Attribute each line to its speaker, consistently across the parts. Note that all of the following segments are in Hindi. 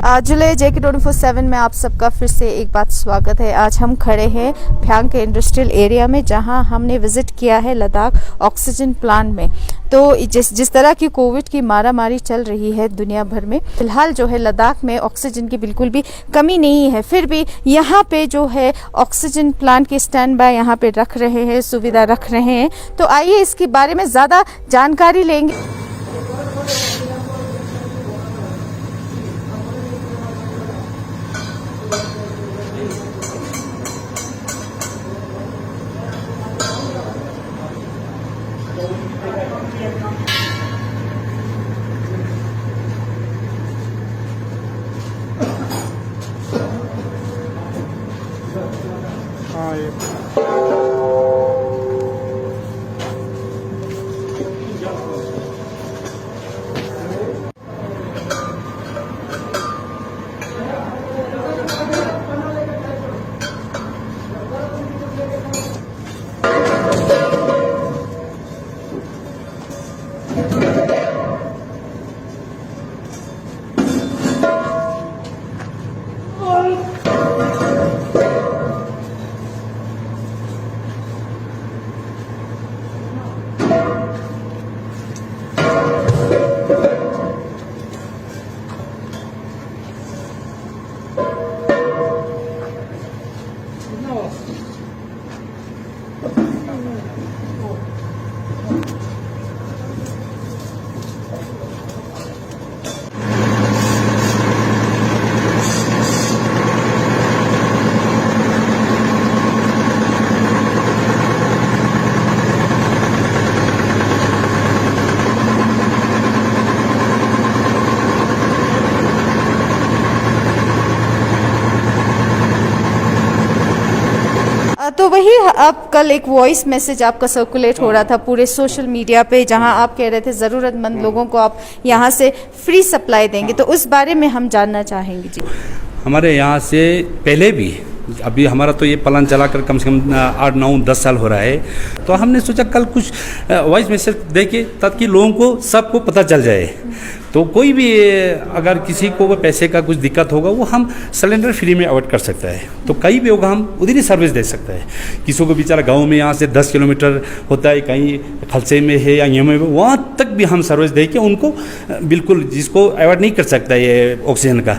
Speaker 1: जुलाई JK24/7 में आप सबका फिर से एक बात स्वागत है। आज हम खड़े हैं भ्यांग के इंडस्ट्रियल एरिया में, जहां हमने विजिट किया है लद्दाख ऑक्सीजन प्लांट में। तो जिस तरह की कोविड की मारामारी चल रही है दुनिया भर में, फिलहाल जो है लद्दाख में ऑक्सीजन की बिल्कुल भी कमी नहीं है। फिर भी यहाँ पे जो है ऑक्सीजन प्लांट के स्टैंड बाय यहाँ पे रख रहे हैं, सुविधा रख रहे हैं। तो आइए इसके बारे में ज़्यादा जानकारी लेंगे। तो वही अब कल एक वॉइस मैसेज आपका सर्कुलेट हो रहा था पूरे सोशल मीडिया पे, जहां आप कह रहे थे ज़रूरतमंद लोगों को आप यहां से फ्री सप्लाई देंगे। तो उस बारे में हम जानना चाहेंगे जी।
Speaker 2: हमारे यहाँ से पहले भी, अभी हमारा तो ये प्लान चलाकर कम से कम 8, 9, 10 साल हो रहा है। तो हमने सोचा कल कुछ वॉइस मैसेज दे के, ताकि लोगों को सबको पता चल जाए। तो कोई भी अगर किसी को पैसे का कुछ दिक्कत होगा, वो हम सिलेंडर फ्री में अवॉइड कर सकता है। तो कहीं भी होगा हम उधर ही सर्विस दे सकता है। किसी को बेचारा गांव में यहाँ से 10 किलोमीटर होता है, कहीं खलसे में है या ये में, वहाँ तक भी हम सर्विस दे के उनको बिल्कुल, जिसको अवॉइड नहीं कर सकता ये ऑक्सीजन का,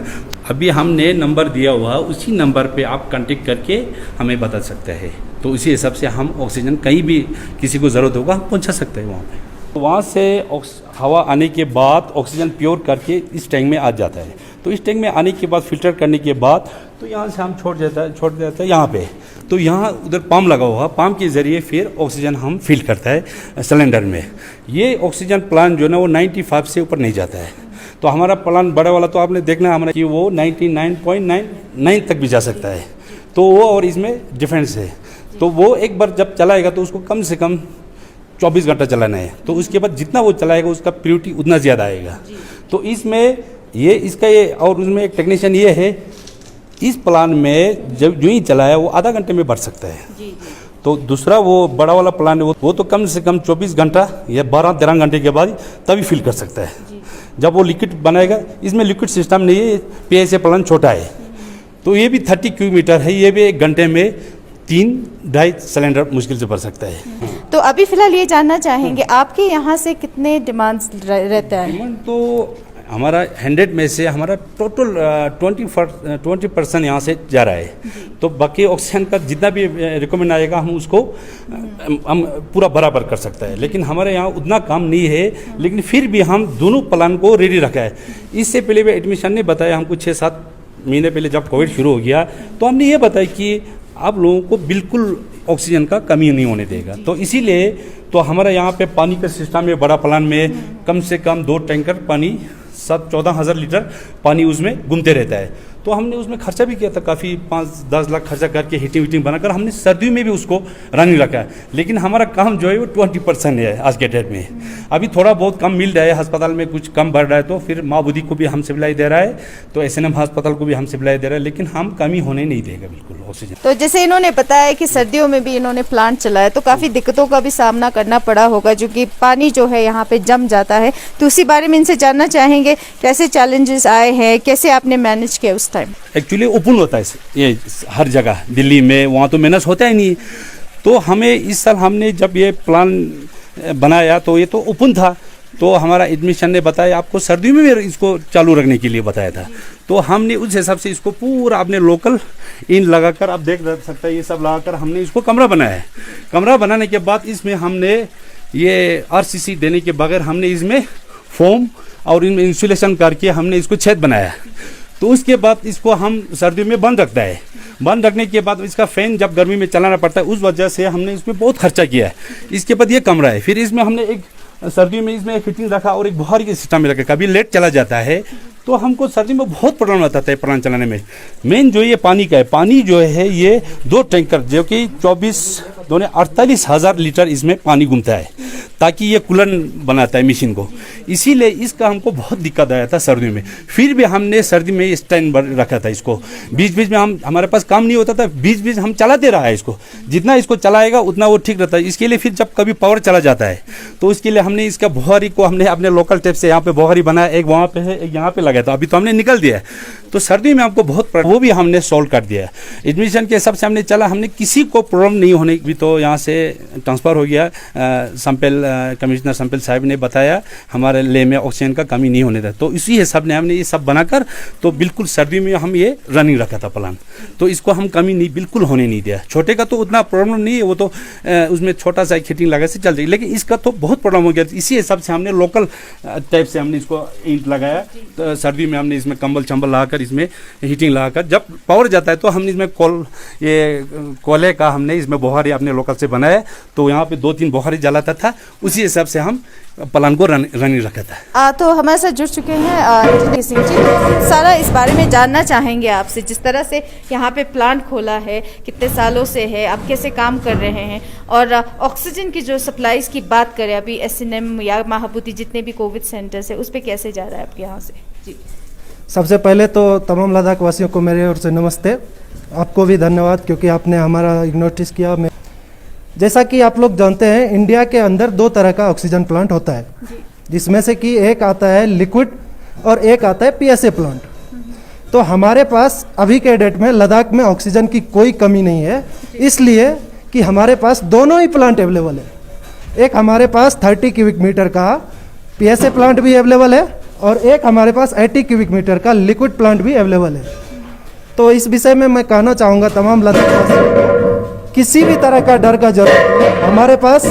Speaker 2: अभी हमने नंबर दिया हुआ, उसी नंबर पे आप कांटेक्ट करके हमें बता सकते हैं। तो इसी हिसाब से हम ऑक्सीजन कहीं भी किसी को ज़रूरत होगा हम पहुंचा सकते हैं वहाँ पे। तो वहाँ से हवा आने के बाद ऑक्सीजन प्योर करके इस टैंक में आ जाता है। तो इस टैंक में आने के बाद फिल्टर करने के बाद तो यहाँ से हम छोड़ देता है यहाँ पे। तो यहाँ उधर पंप लगा हुआ, पंप के ज़रिए फिर ऑक्सीजन हम फिल करता है सिलेंडर में। ये ऑक्सीजन प्लांट जो है ना, वो 95 से ऊपर नहीं जाता है। तो हमारा प्लान बड़ा वाला तो आपने देखना है हमारा कि वो 99.99 तक भी जा सकता है। तो वो और इसमें डिफरेंस है। तो वो एक बार जब चलाएगा तो उसको कम से कम 24 घंटा चलाना है। तो उसके बाद जितना वो चलाएगा उसका प्योरिटी उतना ज़्यादा आएगा। तो इसमें ये इसका ये और उसमें एक टेक्नीशियन ये है, इस प्लान में जब जो ही चलाया वो आधा घंटे में बढ़ सकता है। तो दूसरा वो बड़ा वाला प्लान है, वो तो कम से कम 24 घंटा या 12-13 घंटे के बाद तभी फिल कर सकता है। जब वो लिक्विड बनाएगा, इसमें लिक्विड सिस्टम नहीं है, PSA प्लान छोटा है। तो ये भी 30 क्यूब मीटर है, ये भी 1 घंटे में 3-2.5 सिलेंडर मुश्किल से भर सकता है।
Speaker 1: तो अभी फिलहाल ये जानना चाहेंगे आपके यहाँ से कितने डिमांड्स रहता है?
Speaker 2: डिमांड तो हमारा 100 में से हमारा टोटल 20% यहाँ से जा रहा है। तो बाकी ऑक्सीजन का जितना भी रिकमेंड आएगा हम उसको हम पूरा बराबर कर सकते हैं। लेकिन हमारे यहाँ उतना काम नहीं है, लेकिन फिर भी हम दोनों प्लान को रेडी रखा है। इससे पहले भी एडमिशन ने बताया हमको 6-7 महीने पहले जब कोविड शुरू हो गया, तो हमने ये बताया कि आप लोगों को बिल्कुल ऑक्सीजन का कमी नहीं होने देगा। तो इसीलिए तो हमारा यहाँ पे पानी का सिस्टम है। बड़ा प्लान में कम से कम 2 टैंकर पानी 14,000 लीटर पानी उसमें घूमते रहता है। तो हमने उसमें खर्चा भी किया था काफ़ी, 5-10 लाख खर्चा करके हीटिंग वीटिंग बनाकर हमने सर्दियों में भी उसको रनिंग रखा है। लेकिन हमारा काम जो है वो 20% है आज के डेट में। अभी थोड़ा बहुत कम मिल रहा है, अस्पताल में कुछ कम बढ़ रहा है, तो फिर माँ बुद्धि को भी हम सप्लाई दे रहा है, तो SNM अस्पताल को भी हम सप्लाई दे रहा है, लेकिन हम कमी होने नहीं देगा बिल्कुल ऑक्सीजन।
Speaker 1: तो जैसे इन्होंने बताया कि सर्दियों में भी इन्होंने प्लांट चलाया तो काफ़ी दिक्कतों का भी सामना करना पड़ा होगा, जो कि पानी जो है यहाँ पे जम जाता है, तो उसी बारे में इनसे जानना चाहेंगे कैसे चैलेंजेस आए हैं, कैसे आपने मैनेज किया उस टाइम।
Speaker 2: एक्चुअली ओपन होता है ये हर जगह, दिल्ली में वहाँ तो मेहनत होता ही नहीं। तो हमें इस साल हमने जब ये प्लान बनाया तो ये तो ओपन था, तो हमारा एडमिशन ने बताया आपको सर्दियों में भी इसको चालू रखने के लिए बताया था। तो हमने उस हिसाब से इसको पूरा अपने लोकल इन लगाकर, आप देख सकते हैं ये सब लगाकर हमने इसको कमरा बनाया है। कमरा बनाने के बाद इसमें हमने ये RCC देने के बगैर हमने इसमें फोम और इनमें इंसुलेशन करके हमने इसको छत बनाया। तो उसके बाद इसको हम सर्दियों में बंद रखता है। बंद रखने के बाद इसका फैन जब गर्मी में चलाना पड़ता है, उस वजह से हमने इसमें बहुत खर्चा किया है। इसके बाद ये कमरा है, फिर इसमें हमने एक सर्दियों में इसमें फिटिंग रखा और एक बुहारी के सिस्टम में रखा। कभी लेट चला जाता है तो हमको सर्दी में बहुत प्रॉब्लम आता है प्लांट चलाने में। मेन जो ये पानी का है, पानी जो है ये 2 टैंकर जो कि 48,000 लीटर इसमें पानी घूमता है, ताकि ये कूलन बनाता है मशीन को। इसीलिए इसका हमको बहुत दिक्कत आया था सर्दियों में। फिर भी हमने सर्दी में स्टैंड रखा था इसको। बीच बीच में हमारे पास काम नहीं होता था, बीच बीच हम चलाते रहा है इसको। जितना इसको चलाएगा उतना वो ठीक रहता है। इसके लिए फिर जब कभी पावर चला जाता है तो उसके लिए हमने इसका बुहारी को हमने अपने लोकल टेप से यहाँ पे बुहारी बनाया, एक वहाँ पे है, एक यहाँ पे लगाया था। अभी तो हमने निकल दिया है, तो सर्दी में हमको बहुत वो भी हमने सॉल्व कर दिया। एडमिशन के हिसाब से हमने चला, हमने किसी को प्रॉब्लम नहीं होने भी। तो यहाँ से ट्रांसफ़र हो गया, संपेल कमिश्नर संपेल साहब ने बताया हमारे ले में ऑक्सीजन का कमी नहीं होने था। तो इसी हिसाब ने हमने ये सब बनाकर तो बिल्कुल सर्दी में हम ये रनिंग रखा था प्लान, तो इसको हम कमी नहीं बिल्कुल होने नहीं दिया। छोटे का तो उतना प्रॉब्लम नहीं है, वो तो उसमें छोटा सा हीटिंग लगा से चल जाएगी, लेकिन इसका तो बहुत प्रॉब्लम हो गया। इसी हिसाब से हमने लोकल टाइप से हमने इसको ईंट लगाया। तो सर्दी में हमने इसमें कंबल चंबल लगाकर इसमें हीटिंग लगाकर जब पावर जाता है तो हमने इसमें कोयले का हमने इसमें बुहारी अपने लोकल से बनाया। तो यहाँ पे 2-3 बुहारी जलाता था, उसी हिसाब से हम प्लान को रनिंग रखा था।
Speaker 1: तो हमारे साथ जुड़ चुके हैं इंजीनियर सिंह जी, तो सारा इस बारे में जानना चाहेंगे आपसे। जिस तरह से यहाँ पे प्लांट खोला है, कितने सालों से है, आप कैसे काम कर रहे हैं, और ऑक्सीजन की जो सप्लाईज की बात करें अभी SNM या महाबुद्धि जितने भी कोविड सेंटर्स है उस पर कैसे जा रहा है आपके यहाँ से जी।
Speaker 3: सबसे पहले तो तमाम लद्दाख वासियों को मेरे ओर से नमस्ते। आपको भी धन्यवाद क्योंकि आपने हमारा नोटिस किया। जैसा कि आप लोग जानते हैं, इंडिया के अंदर 2 तरह का ऑक्सीजन प्लांट होता है, जिसमें से कि एक आता है लिक्विड और एक आता है PSA प्लांट। तो हमारे पास अभी के डेट में लद्दाख में ऑक्सीजन की कोई कमी नहीं है, इसलिए कि हमारे पास दोनों ही प्लांट अवेलेबल है। एक हमारे पास 30 क्यूबिक मीटर का PSA प्लांट भी अवेलेबल है और एक हमारे पास 80 क्यूबिक मीटर का लिक्विड प्लांट भी अवेलेबल है। तो इस विषय में मैं कहना चाहूँगा तमाम लद्दाखवासियों को, किसी भी तरह का डर का जरूरत नहीं है। हमारे पास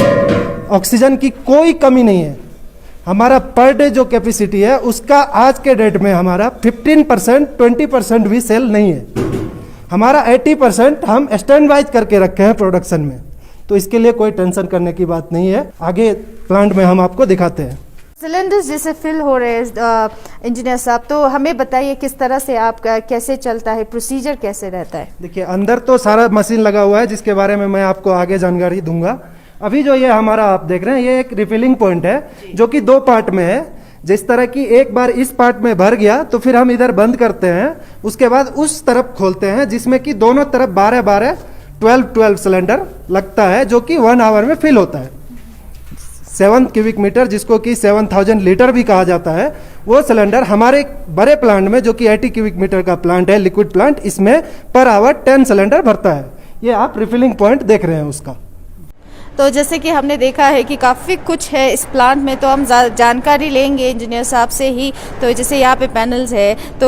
Speaker 3: ऑक्सीजन की कोई कमी नहीं है। हमारा पर डे जो कैपेसिटी है उसका आज के डेट में हमारा 15% 20% भी सेल नहीं है। हमारा 80% हम स्टैंड बाइज करके रखे हैं प्रोडक्शन में, तो इसके लिए कोई टेंशन करने की बात नहीं है। आगे प्लांट में हम आपको दिखाते हैं।
Speaker 1: सिलेंडर्स जैसे फिल हो रहे हैं इंजीनियर साहब, तो हमें बताइए किस तरह से आपका कैसे चलता है, प्रोसीजर कैसे रहता है।
Speaker 3: देखिए, अंदर तो सारा मशीन लगा हुआ है जिसके बारे में मैं आपको आगे जानकारी दूंगा। अभी जो ये हमारा आप देख रहे हैं, ये एक रिफिलिंग पॉइंट है जो कि 2 पार्ट में है। जिस तरह की एक बार इस पार्ट में भर गया तो फिर हम इधर बंद करते हैं, उसके बाद उस तरफ खोलते हैं जिसमें कि दोनों तरफ 12-12 12 सिलेंडर लगता है, जो कि 1 आवर में फिल होता है। 7 क्यूबिक मीटर, जिसको कि 7000 लीटर भी कहा जाता है, वो सिलेंडर हमारे बड़े प्लांट में जो कि 80 क्यूबिक मीटर का प्लांट है, लिक्विड प्लांट, इसमें पर आवर 10 सिलेंडर भरता है। ये आप रिफिलिंग पॉइंट देख रहे हैं उसका।
Speaker 1: तो जैसे कि हमने देखा है कि काफ़ी कुछ है इस प्लांट में, तो हम जानकारी लेंगे इंजीनियर साहब से ही। तो जैसे यहाँ पे पैनल्स है, तो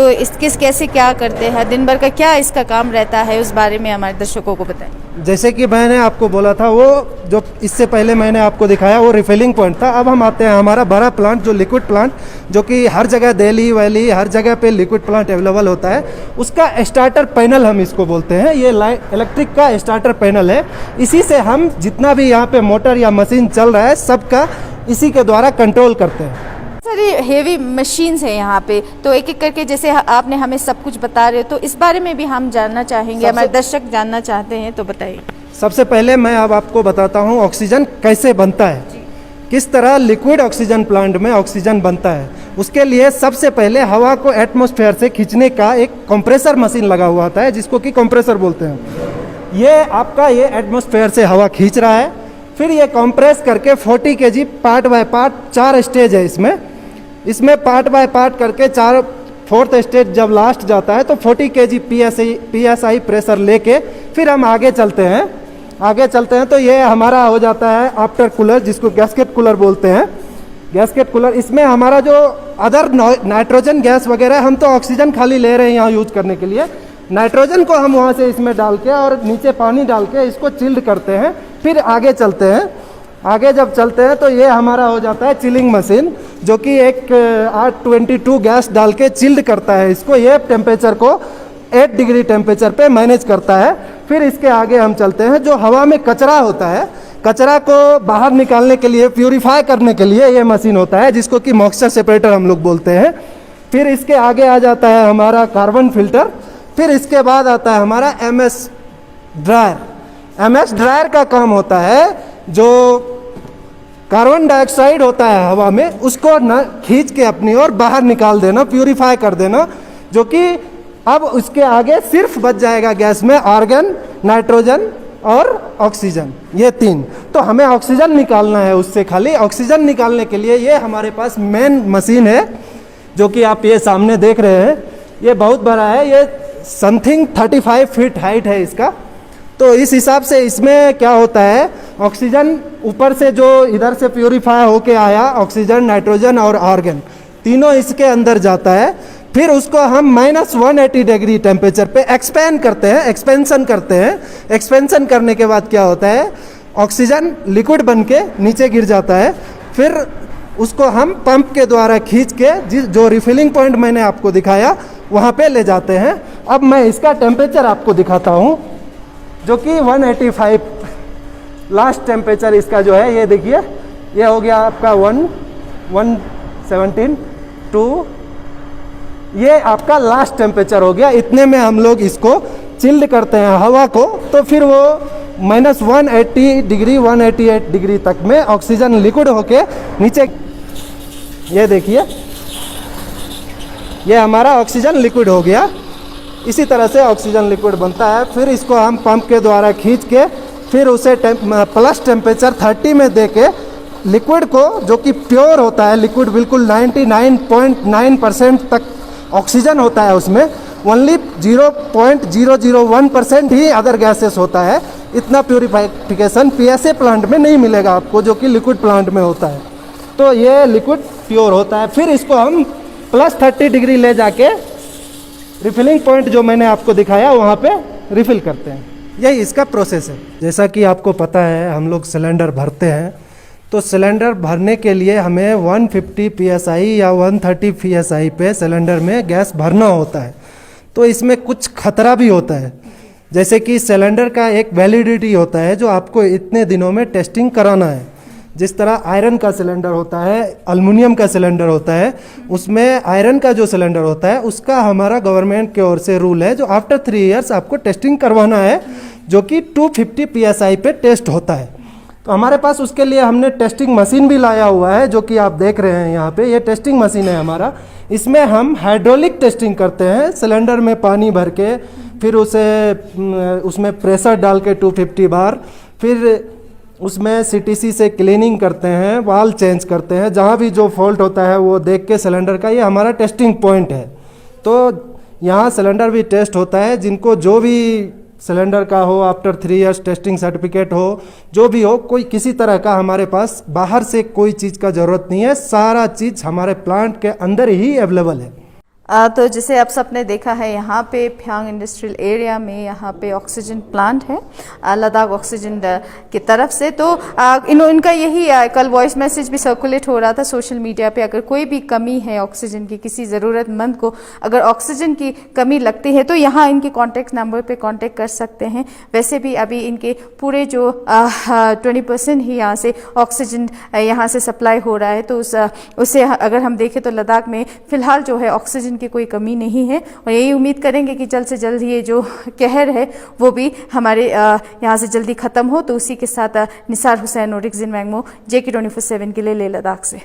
Speaker 1: कैसे क्या करते हैं, दिन भर का क्या इसका काम रहता है, उस बारे में हमारे दर्शकों को बताएं।
Speaker 3: जैसे कि मैंने आपको बोला था, वो जो इससे पहले मैंने आपको दिखाया वो रिफिलिंग पॉइंट था। अब हम आते हैं हमारा बड़ा प्लांट जो लिक्विड प्लांट, जो कि हर जगह दिल्ली वैली हर जगह पे लिक्विड प्लांट अवेलेबल होता है। उसका स्टार्टर पैनल हम इसको बोलते हैं। ये इलेक्ट्रिक का स्टार्टर पैनल है। इसी से हम जितना भी यहाँ पे मोटर या मशीन चल रहा है सबका इसी के द्वारा कंट्रोल करते हैं।
Speaker 1: सारी हेवी मशीन्स हैं यहाँ पे, तो एक एक करके जैसे आपने हमें सब कुछ बता रहे हो, तो इस बारे में भी हम जानना चाहेंगे, हमारे दर्शक जानना चाहते हैं, तो बताइए।
Speaker 3: सबसे पहले मैं अब आपको बताता हूँ ऑक्सीजन कैसे बनता है, किस तरह लिक्विड ऑक्सीजन प्लांट में ऑक्सीजन बनता है। उसके लिए सबसे पहले हवा को एटमॉस्फेयर से खींचने का एक कंप्रेसर मशीन लगा हुआ होता है, जिसको कि कंप्रेसर बोलते हैं। ये आपका ये एटमॉस्फेयर से हवा खींच रहा है, फिर ये कंप्रेस करके 40 kg part by part, 4 stage है इसमें पार्ट बाय पार्ट करके 4th स्टेज जब लास्ट जाता है तो 40 kg PSI प्रेशर लेके फिर हम आगे चलते हैं तो ये हमारा हो जाता है आफ्टर कूलर, जिसको गैस्केट कूलर बोलते हैं। गैस्केट कूलर, इसमें हमारा जो अदर नाइट्रोजन गैस वगैरह, हम तो ऑक्सीजन खाली ले रहे हैं यहाँ यूज करने के लिए, नाइट्रोजन को हम वहाँ से इसमें डाल के और नीचे पानी डाल के इसको चिल्ड करते हैं, फिर आगे चलते हैं। आगे जब चलते हैं तो ये हमारा हो जाता है चिलिंग मशीन, जो कि एक R22 गैस डाल के चिल्ड करता है इसको, ये टेम्परेचर को 8 डिग्री टेम्परेचर पे मैनेज करता है। फिर इसके आगे हम चलते हैं, जो हवा में कचरा होता है, कचरा को बाहर निकालने के लिए, प्यूरिफाई करने के लिए ये मशीन होता है, जिसको कि मॉइस्चर सेपरेटर हम लोग बोलते हैं। फिर इसके आगे आ जाता है हमारा कार्बन फिल्टर, फिर इसके बाद आता है हमारा MS ड्रायर। MS ड्रायर का काम होता है जो कार्बन डाइऑक्साइड होता है हवा में, उसको न खींच के अपनी ओर बाहर निकाल देना, प्यूरिफाई कर देना, जो कि अब उसके आगे सिर्फ बच जाएगा गैस में आर्गन, नाइट्रोजन और ऑक्सीजन, ये 3। तो हमें ऑक्सीजन निकालना है उससे, खाली ऑक्सीजन निकालने के लिए ये हमारे पास मेन मशीन है, जो कि आप ये सामने देख रहे हैं। ये बहुत बड़ा है, ये समथिंग 35 फीट हाइट है इसका। तो इस हिसाब से इसमें क्या होता है, ऑक्सीजन ऊपर से जो इधर से प्यूरिफाई होके आया, ऑक्सीजन, नाइट्रोजन और आर्गन, तीनों इसके अंदर जाता है। फिर उसको हम -180 डिग्री टेम्परेचर पे एक्सपेंशन करते हैं। एक्सपेंशन करने के बाद क्या होता है, ऑक्सीजन लिक्विड बन के नीचे गिर जाता है। फिर उसको हम पंप के द्वारा खींच के जो रिफिलिंग पॉइंट मैंने आपको दिखाया वहाँ पे ले जाते हैं। अब मैं इसका टेम्परेचर आपको दिखाता हूँ, जो कि 185 लास्ट टेम्परेचर इसका जो है, ये देखिए, ये हो गया आपका 117 2, ये आपका लास्ट टेम्परेचर हो गया। इतने में हम लोग इसको चिल्ड करते हैं हवा को, तो फिर वो -180 डिग्री 188 डिग्री तक में ऑक्सीजन लिक्विड होके नीचे, ये देखिए, ये हमारा ऑक्सीजन लिक्विड हो गया। इसी तरह से ऑक्सीजन लिक्विड बनता है। फिर इसको हम पंप के द्वारा खींच के फिर उसे प्लस टेम्परेचर 30 में दे के लिक्विड को, जो कि प्योर होता है लिक्विड, बिल्कुल 99.9% तक ऑक्सीजन होता है उसमें, ओनली 0.001% ही अदर गैसेस होता है। इतना प्योरिफिकेशन PSA प्लांट में नहीं मिलेगा आपको, जो कि लिक्विड प्लांट में होता है। तो ये लिक्विड प्योर होता है। फिर इसको हम +30 डिग्री ले जाके रिफिलिंग पॉइंट जो मैंने आपको दिखाया वहाँ पे रिफ़िल करते हैं। यही इसका प्रोसेस है। जैसा कि आपको पता है, हम लोग सिलेंडर भरते हैं, तो सिलेंडर भरने के लिए हमें 150 PSI या 130 PSI पे सिलेंडर में गैस भरना होता है। तो इसमें कुछ खतरा भी होता है, जैसे कि सिलेंडर का एक वैलिडिटी होता है जो आपको इतने दिनों में टेस्टिंग कराना है। जिस तरह आयरन का सिलेंडर होता है, एल्युमिनियम का सिलेंडर होता है, उसमें आयरन का जो सिलेंडर होता है उसका हमारा गवर्नमेंट की ओर से रूल है, जो आफ्टर 3 इयर्स आपको टेस्टिंग करवाना है, जो कि 250 PSI पे टेस्ट होता है। तो हमारे पास उसके लिए हमने टेस्टिंग मशीन भी लाया हुआ है, जो कि आप देख रहे हैं यहाँ पे, ये टेस्टिंग मशीन है हमारा। इसमें हम हाइड्रोलिक टेस्टिंग करते हैं, सिलेंडर में पानी भर के, फिर उसमें प्रेशर डाल के 250 बार, फिर उसमें CTC से क्लीनिंग करते हैं, वाल्व चेंज करते हैं, जहाँ भी जो फॉल्ट होता है वो देख के सिलेंडर का, ये हमारा टेस्टिंग पॉइंट है। तो यहाँ सिलेंडर भी टेस्ट होता है, जिनको जो भी सिलेंडर का हो, आफ्टर 3 इयर्स टेस्टिंग सर्टिफिकेट हो, जो भी हो, कोई किसी तरह का हमारे पास बाहर से कोई चीज़ का ज़रूरत नहीं है, सारा चीज़ हमारे प्लांट के अंदर ही अवेलेबल है।
Speaker 1: तो जैसे आप सबने देखा है यहाँ पे फ्यांग इंडस्ट्रियल एरिया में यहाँ पे ऑक्सीजन प्लांट है लद्दाख ऑक्सीजन की तरफ से। तो इनका यही कल वॉइस मैसेज भी सर्कुलेट हो रहा था सोशल मीडिया पे, अगर कोई भी कमी है ऑक्सीजन की, किसी ज़रूरतमंद को अगर ऑक्सीजन की कमी लगती है तो यहाँ इनके कॉन्टैक्ट नंबर पे कांटेक्ट कर सकते हैं। वैसे भी अभी इनके पूरे जो 20% ही यहाँ से ऑक्सीजन यहाँ से सप्लाई हो रहा है, तो उससे अगर हम देखें तो लद्दाख में फ़िलहाल जो है ऑक्सीजन की कोई कमी नहीं है। और यही उम्मीद करेंगे कि जल्द से जल्द ये जो कहर है वो भी हमारे यहाँ से जल्दी ख़त्म हो। तो उसी के साथ निसार हुसैन और रिक्जिन मैंगमो JK24/7 के लिए लेह लद्दाख से।